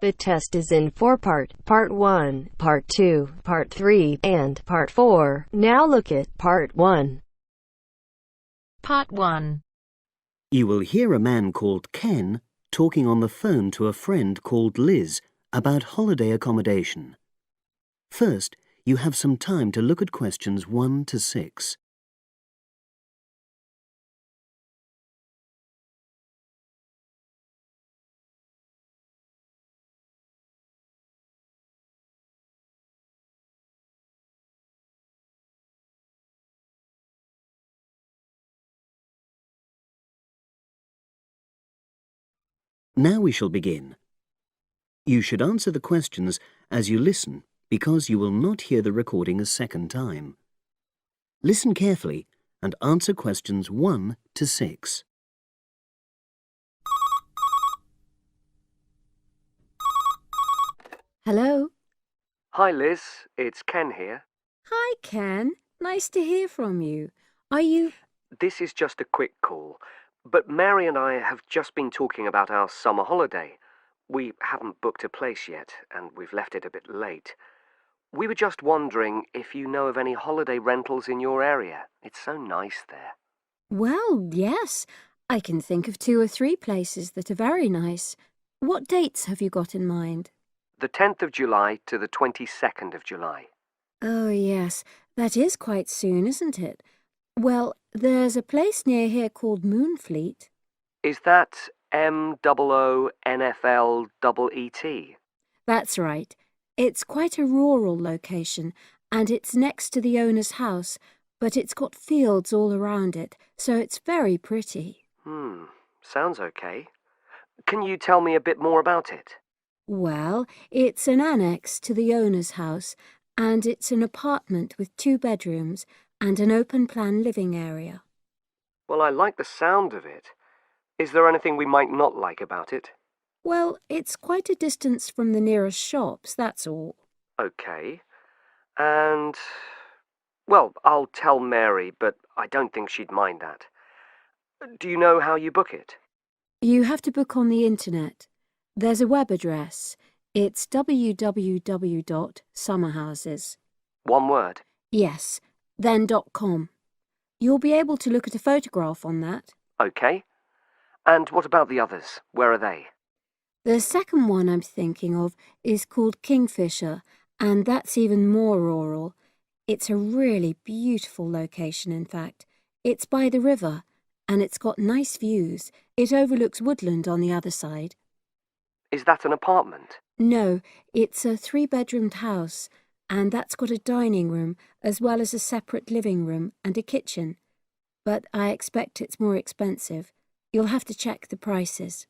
The test is in 4 parts: Part 1, Part 2, Part 3, and Part 4. Now look at Part 1. Part 1. You will hear a man called Ken talking on the phone to a friend called Liz about holiday accommodation. First, you have some time to look at questions 1 to 6. Now we shall begin. You should answer the questions as you listen because you will not hear the recording a second time. Listen carefully and answer questions 1 to 6. Hello. Hi Liz, it's Ken here. Hi, Ken. Nice to hear from you. Are you... This is just a quick call, but Mary and I have just been talking about our summer holiday. We haven't booked a place yet, and we've left it a bit late. We were just wondering if you know of any holiday rentals in your area. It's so nice there. Well, yes. I can think of 2 or 3 places that are very nice. What dates have you got in mind? The 10th of July to the 22nd of July. Oh, yes. That is quite soon, isn't it? Well, there's a place near here called Moonfleet. Is that MOONFLEET? That's right. It's quite a rural location, and it's next to the owner's house, but it's got fields all around it, so it's very pretty. Sounds okay. Can you tell me a bit more about it? Well, it's an annex to the owner's house, and it's an apartment with 2 bedrooms and an open-plan living area. Well, I like the sound of it. Is there anything we might not like about it? Well, it's quite a distance from the nearest shops, that's all. Okay. And... well, I'll tell Mary, but I don't think she'd mind that. Do you know how you book it? You have to book on the internet. There's a web address. It's www.summerhouses. One word? Yes, then .com. You'll be able to look at a photograph on that. Okay. And what about the others? Where are they? The second one I'm thinking of is called Kingfisher, and that's even more rural. It's a really beautiful location, in fact. It's by the river, and it's got nice views. It overlooks woodland on the other side. Is that an apartment? No, it's a 3-bedroomed house, and that's got a dining room as well as a separate living room and a kitchen. But I expect it's more expensive. You'll have to check the prices.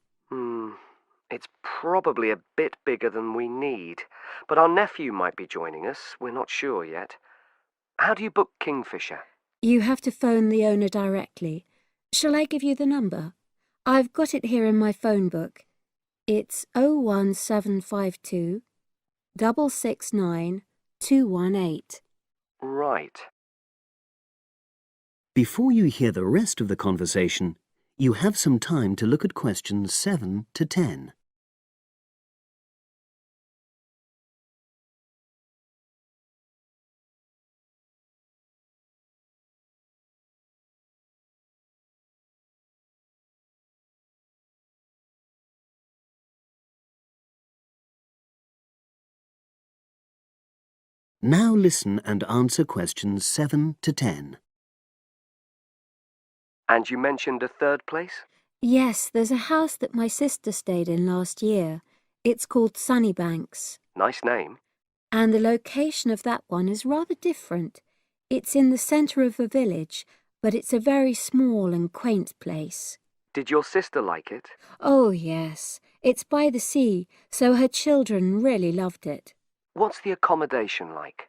It's probably a bit bigger than we need, but our nephew might be joining us. We're not sure yet. How do you book Kingfisher? You have to phone the owner directly. Shall I give you the number? I've got it here in my phone book. It's 01752 669 218. Right. Before you hear the rest of the conversation, you have some time to look at questions 7 to 10. Now listen and answer questions 7 to 10. And you mentioned a third place? Yes, there's a house that my sister stayed in last year. It's called Sunnybanks. Nice name. And the location of that one is rather different. It's in the centre of a village, but it's a very small and quaint place. Did your sister like it? Oh, yes. It's by the sea, so her children really loved it. What's the accommodation like?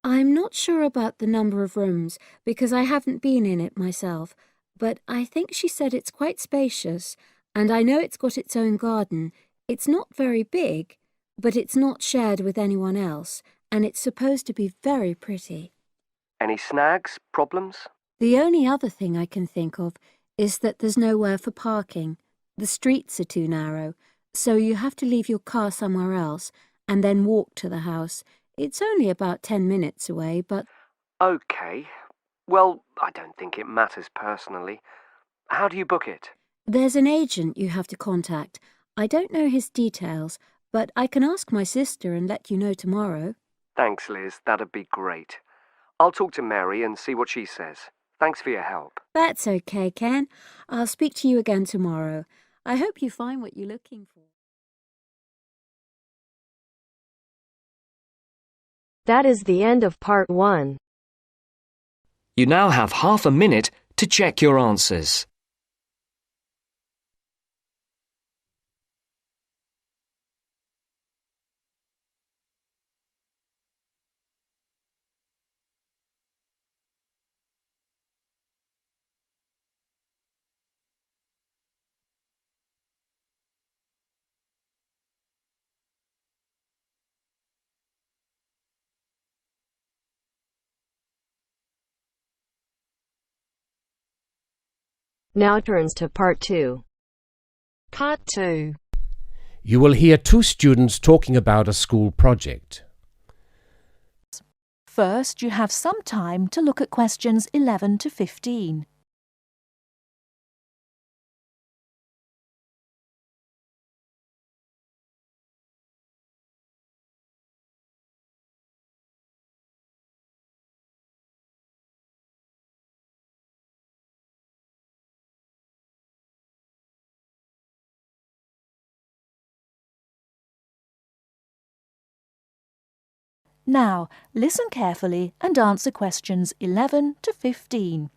I'm not sure about the number of rooms, because I haven't been in it myself, but I think she said it's quite spacious, and I know it's got its own garden. It's not very big, but it's not shared with anyone else, and it's supposed to be very pretty. Any snags? Problems? The only other thing I can think of is that there's nowhere for parking. The streets are too narrow, So you have to leave your car somewhere else and then walk to the house. It's only about 10 minutes away, but OK. Well, I don't think it matters personally. How do you book it? there's an agent you have to contact. I don't know his details, but I can ask my sister and let you know tomorrow. Thanks, Liz. That'd be great. I'll talk to Mary and see what she says. Thanks for your help. That's okay, Ken. I'll speak to you again tomorrow. I hope you find what you're looking for. That is the end of part 1. You now have half a minute to check your answers. Now turns to part 2. Part 2. You will hear two students talking about a school project. First, you have some time to look at questions 11 to 15. Now, listen carefully and answer questions 11 to 15.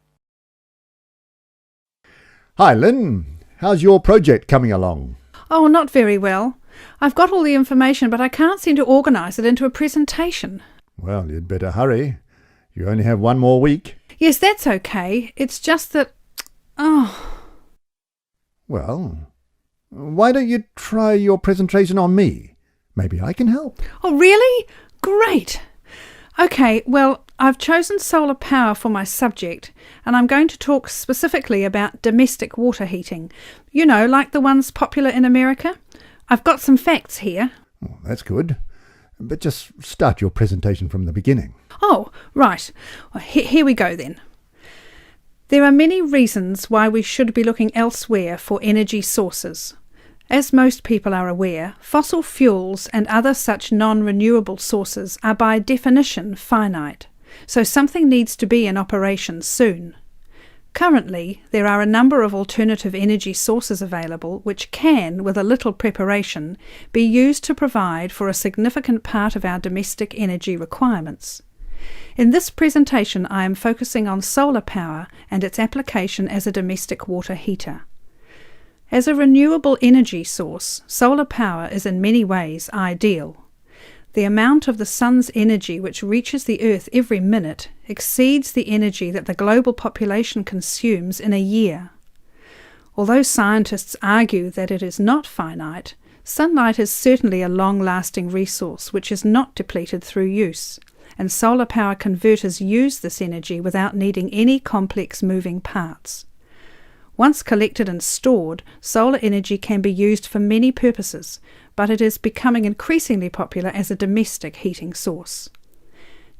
Hi, Lynn. How's your project coming along? Oh, not very well. I've got all the information, but I can't seem to organise it into a presentation. Well, you'd better hurry. You only have one more week. Yes, that's okay. It's just that... Well, why don't you try your presentation on me? Maybe I can help. Oh, really? Great! OK, well, I've chosen solar power for my subject, and I'm going to talk specifically about domestic water heating. You know, like the ones popular in America. I've got some facts here. Oh, that's good. But just start your presentation from the beginning. Oh, right. Well, here we go then. There are many reasons why we should be looking elsewhere for energy sources. As most people are aware, fossil fuels and other such non-renewable sources are by definition finite, so something needs to be in operation soon. Currently, there are a number of alternative energy sources available which can, with a little preparation, be used to provide for a significant part of our domestic energy requirements. In this presentation, I am focusing on solar power and its application as a domestic water heater. As a renewable energy source, solar power is in many ways ideal. The amount of the sun's energy which reaches the earth every minute exceeds the energy that the global population consumes in a year. Although scientists argue that it is not finite, sunlight is certainly a long-lasting resource which is not depleted through use, and solar power converters use this energy without needing any complex moving parts. Once collected and stored, solar energy can be used for many purposes, but it is becoming increasingly popular as a domestic heating source.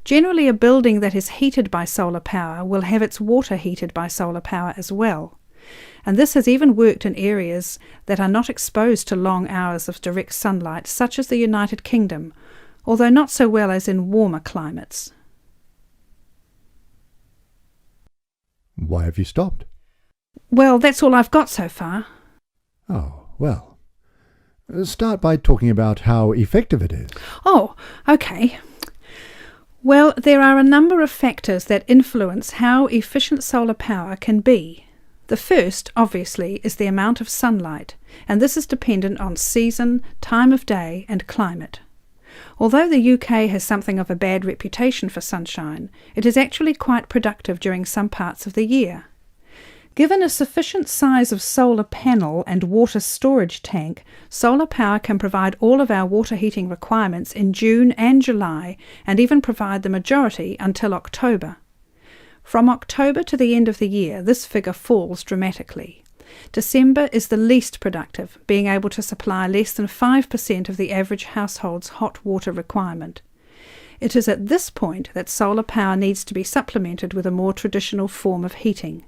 Generally, a building that is heated by solar power will have its water heated by solar power as well, and this has even worked in areas that are not exposed to long hours of direct sunlight, such as the United Kingdom, although not so well as in warmer climates. Why have you stopped? Well, that's all I've got so far. Oh, well. Start by talking about how effective it is. Oh, OK. Well, there are a number of factors that influence how efficient solar power can be. The first, obviously, is the amount of sunlight, and this is dependent on season, time of day, and climate. Although the UK has something of a bad reputation for sunshine, it is actually quite productive during some parts of the year. Given a sufficient size of solar panel and water storage tank, solar power can provide all of our water heating requirements in June and July, and even provide the majority until October. From October to the end of the year, this figure falls dramatically. December is the least productive, being able to supply less than 5% of the average household's hot water requirement. It is at this point that solar power needs to be supplemented with a more traditional form of heating.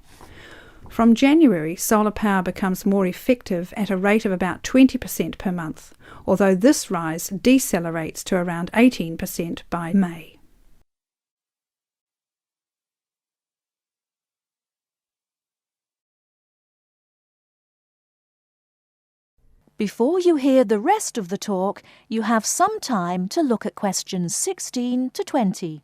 From January, solar power becomes more effective at a rate of about 20% per month, although this rise decelerates to around 18% by May. Before you hear the rest of the talk, you have some time to look at questions 16 to 20.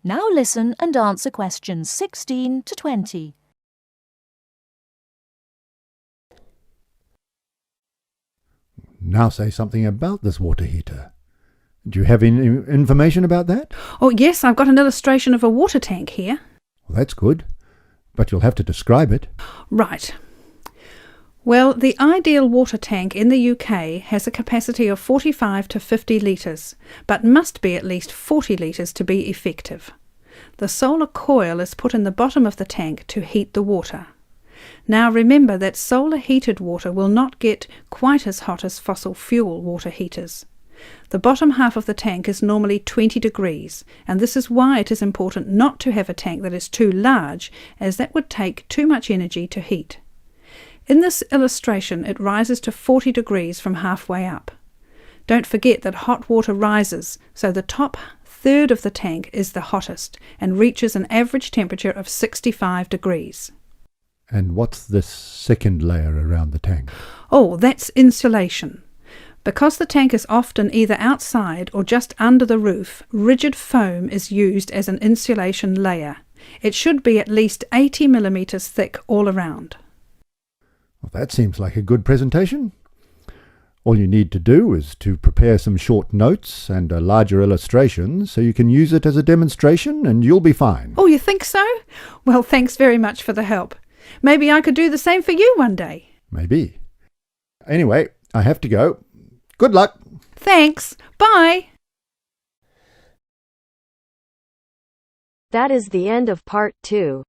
Now listen and answer questions 16 to 20. Now say something about this water heater. Do you have any information about that? Oh yes, I've got an illustration of a water tank here. Well, that's good, but you'll have to describe it. Right. Well, the ideal water tank in the UK has a capacity of 45 to 50 litres, but must be at least 40 litres to be effective. The solar coil is put in the bottom of the tank to heat the water. Now remember that solar heated water will not get quite as hot as fossil fuel water heaters. The bottom half of the tank is normally 20 degrees, and this is why it is important not to have a tank that is too large, as that would take too much energy to heat. In this illustration, it rises to 40 degrees from halfway up. Don't forget that hot water rises, so the top third of the tank is the hottest and reaches an average temperature of 65 degrees. And what's this second layer around the tank? Oh, that's insulation. Because the tank is often either outside or just under the roof, rigid foam is used as an insulation layer. It should be at least 80 millimetres thick all around. Well, that seems like a good presentation. All you need to do is to prepare some short notes and a larger illustration so you can use it as a demonstration and you'll be fine. Oh, you think so? Well, thanks very much for the help. Maybe I could do the same for you one day. Maybe. Anyway, I have to go. Good luck. Thanks. Bye. That is the end of part 2.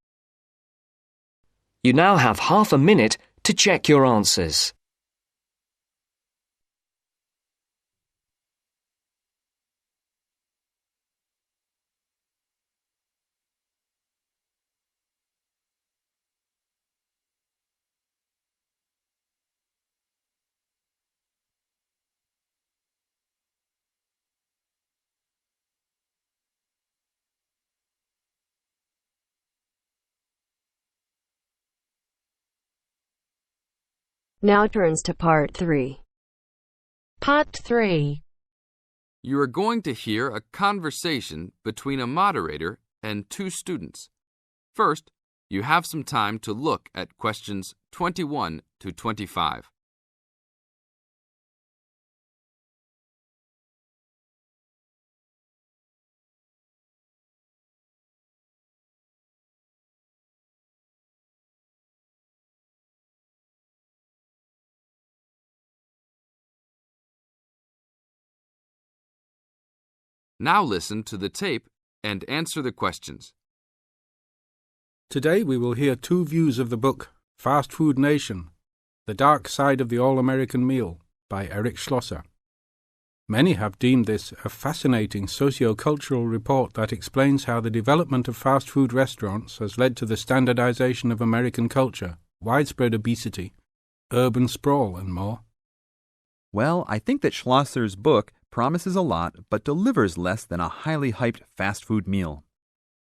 You now have half a minute to check your answers. Now turns to part 3. Part 3. You are going to hear a conversation between a moderator and two students. First, you have some time to look at questions 21 to 25. Now listen to the tape and answer the questions. Today we will hear two views of the book Fast Food Nation, The Dark Side of the All-American Meal by Eric Schlosser. Many have deemed this a fascinating socio-cultural report that explains how the development of fast food restaurants has led to the standardization of American culture, widespread obesity, urban sprawl and more. Well, I think that Schlosser's book promises a lot but delivers less than a highly hyped fast food meal.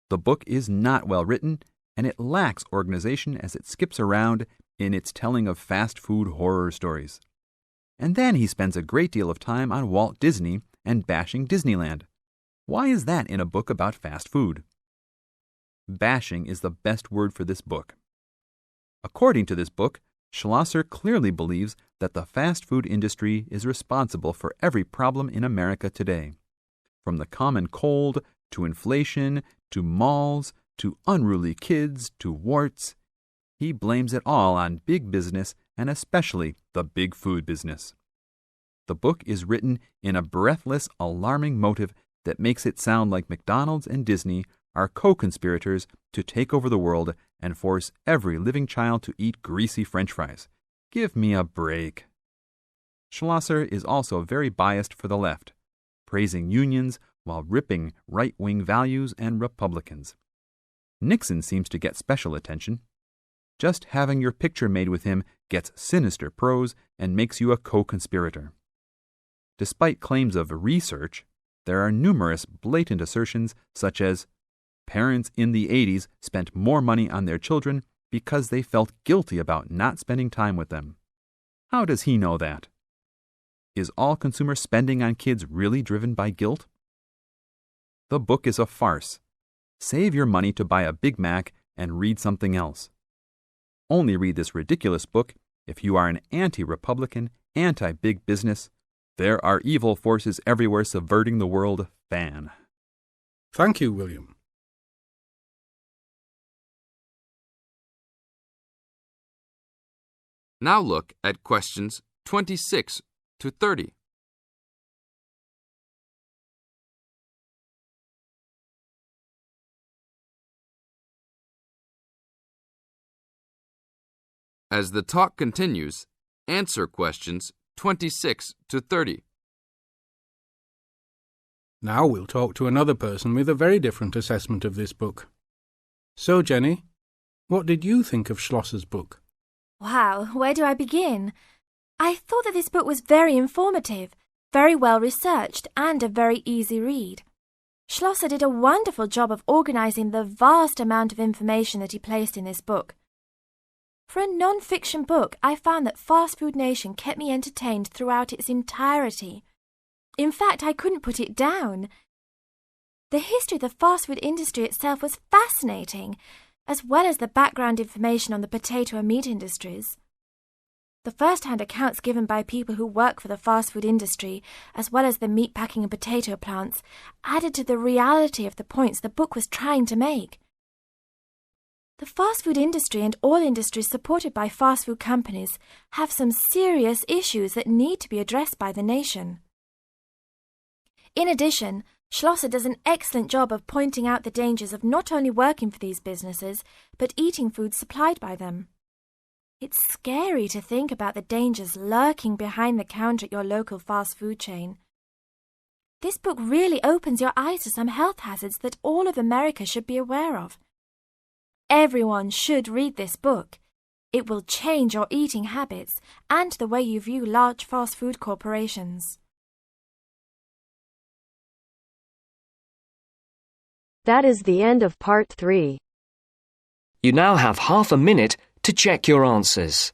The book is not well written, and it lacks organization as it skips around in its telling of fast food horror stories. And then he spends a great deal of time on Walt Disney and bashing Disneyland. Why is that in a book about fast food? Bashing is the best word for this book. According to this book, Schlosser clearly believes that the fast food industry is responsible for every problem in America today. From the common cold, to inflation, to malls, to unruly kids, to warts. He blames it all on big business and especially the big food business. The book is written in a breathless, alarming motive that makes it sound like McDonald's and Disney are co-conspirators to take over the world and force every living child to eat greasy French fries. Give me a break. Schlosser is also very biased for the left, praising unions while ripping right-wing values and Republicans. Nixon seems to get special attention. Just having your picture made with him gets sinister prose and makes you a co-conspirator. Despite claims of research, there are numerous blatant assertions such as, parents in the 80s spent more money on their children because they felt guilty about not spending time with them. How does he know that? Is all consumer spending on kids really driven by guilt? The book is a farce. Save your money to buy a Big Mac and read something else. Only read this ridiculous book if you are an anti-Republican, anti-big business, there are evil forces everywhere subverting the world fan. Thank you, William. Now look at questions 26 to 30. As the talk continues, answer questions 26 to 30. Now we'll talk to another person with a very different assessment of this book. So, Jenny, what did you think of Schlosser's book? Wow, where do I begin? I thought that this book was very informative, very well researched, and a very easy read. Schlosser did a wonderful job of organizing the vast amount of information that he placed in this book. For a non-fiction book, I found that Fast Food Nation kept me entertained throughout its entirety. In fact, I couldn't put it down. The history of the fast food industry itself was fascinating, as well as the background information on the potato and meat industries. The first-hand accounts given by people who work for the fast food industry, as well as the meatpacking and potato plants, added to the reality of the points the book was trying to make. The fast food industry and all industries supported by fast food companies have some serious issues that need to be addressed by the nation. In addition, Schlosser does an excellent job of pointing out the dangers of not only working for these businesses, but eating food supplied by them. It's scary to think about the dangers lurking behind the counter at your local fast food chain. This book really opens your eyes to some health hazards that all of America should be aware of. Everyone should read this book. It will change your eating habits and the way you view large fast food corporations. That is the end of part 3. You now have half a minute to check your answers.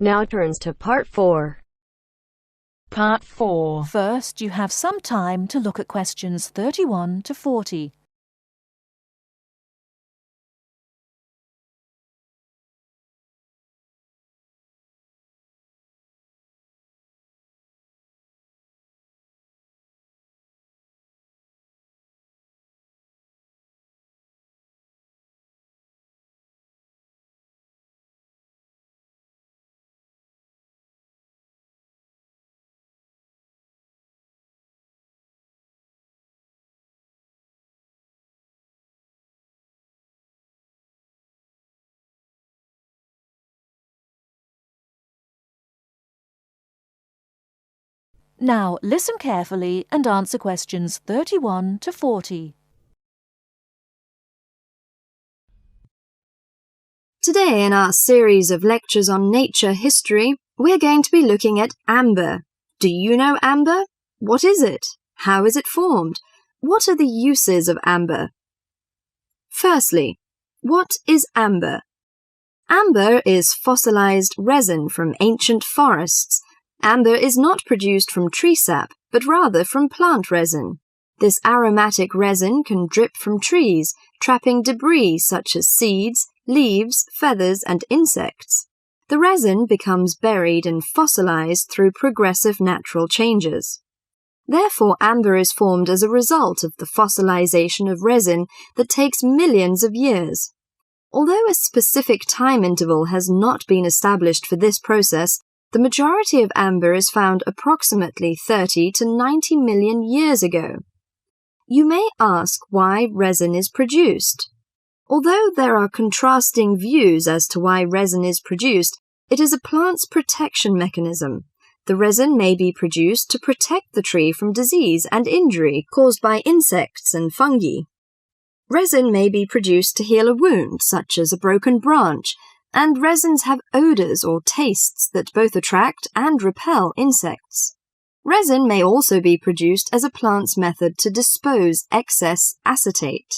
Now turns to part 4. Part 4. First, you have some time to look at questions 31 to 40. Now listen carefully and answer questions 31 to 40. Today in our series of lectures on nature history, we're going to be looking at amber. Do you know amber? What is it? How is it formed? What are the uses of amber? Firstly, what is amber? Amber is fossilized resin from ancient forests. Amber is not produced from tree sap, but rather from plant resin. This aromatic resin can drip from trees, trapping debris such as seeds, leaves, feathers, and insects. The resin becomes buried and fossilized through progressive natural changes. Therefore, amber is formed as a result of the fossilization of resin that takes millions of years. Although a specific time interval has not been established for this process, the majority of amber is found approximately 30 to 90 million years ago. You may ask why resin is produced. Although there are contrasting views as to why resin is produced, it is a plant's protection mechanism. The resin may be produced to protect the tree from disease and injury caused by insects and fungi. Resin may be produced to heal a wound, such as a broken branch, and resins have odors or tastes that both attract and repel insects. Resin may also be produced as a plant's method to dispose excess acetate.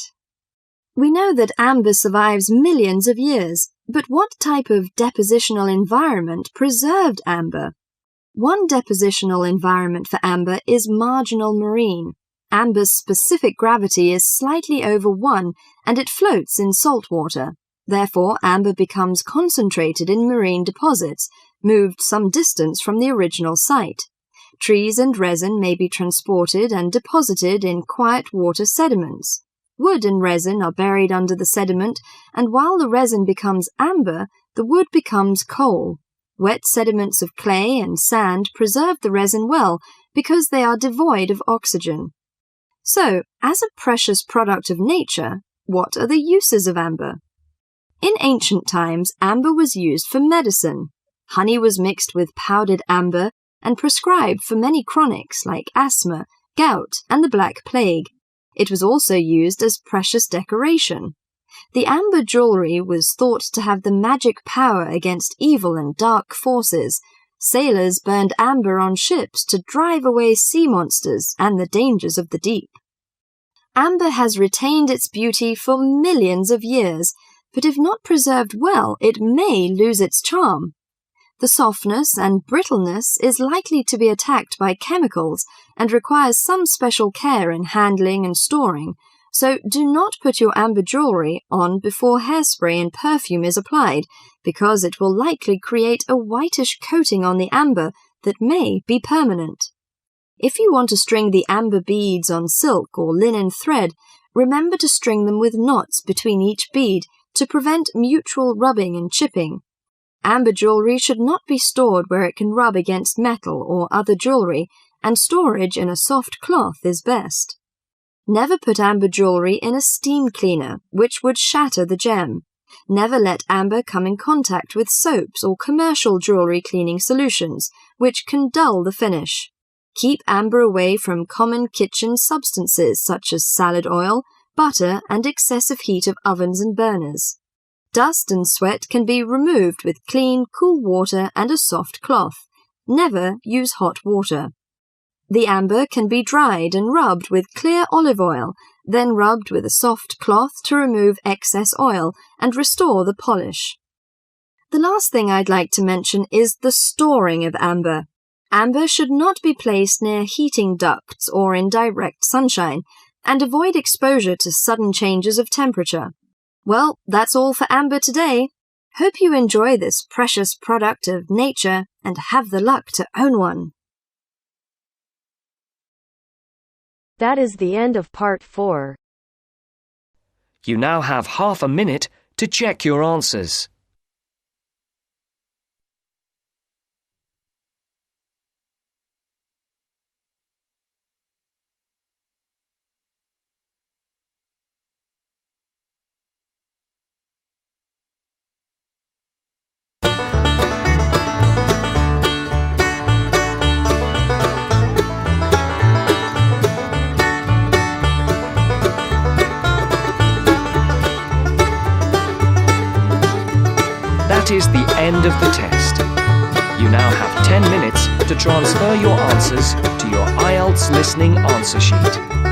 We know that amber survives millions of years, but what type of depositional environment preserved amber? One depositional environment for amber is marginal marine. Amber's specific gravity is slightly over 1, and it floats in salt water. Therefore, amber becomes concentrated in marine deposits, moved some distance from the original site. Trees and resin may be transported and deposited in quiet water sediments. Wood and resin are buried under the sediment, and while the resin becomes amber, the wood becomes coal. Wet sediments of clay and sand preserve the resin well because they are devoid of oxygen. So, as a precious product of nature, what are the uses of amber? In ancient times, amber was used for medicine. Honey was mixed with powdered amber and prescribed for many chronics like asthma, gout, and the Black Plague. It was also used as precious decoration. The amber jewelry was thought to have the magic power against evil and dark forces. Sailors burned amber on ships to drive away sea monsters and the dangers of the deep. Amber has retained its beauty for millions of years, but if not preserved well, it may lose its charm. The softness and brittleness is likely to be attacked by chemicals and requires some special care in handling and storing, so do not put your amber jewelry on before hairspray and perfume is applied, because it will likely create a whitish coating on the amber that may be permanent. If you want to string the amber beads on silk or linen thread, remember to string them with knots between each bead to prevent mutual rubbing and chipping. Amber jewelry should not be stored where it can rub against metal or other jewelry, and storage in a soft cloth is best. Never put amber jewelry in a steam cleaner, which would shatter the gem. Never let amber come in contact with soaps or commercial jewelry cleaning solutions, which can dull the finish. Keep amber away from common kitchen substances such as salad oil, butter, and excessive heat of ovens and burners. Dust and sweat can be removed with clean, cool water and a soft cloth. Never use hot water. The amber can be dried and rubbed with clear olive oil, then rubbed with a soft cloth to remove excess oil and restore the polish. The last thing I'd like to mention is the storing of amber. Amber should not be placed near heating ducts or in direct sunshine, and avoid exposure to sudden changes of temperature. Well, that's all for amber today. Hope you enjoy this precious product of nature and have the luck to own one. That is the end of part 4. You now have half a minute to check your answers. That is the end of the test. You now have 10 minutes to transfer your answers to your Ielts IELTS Listening Answer Sheet.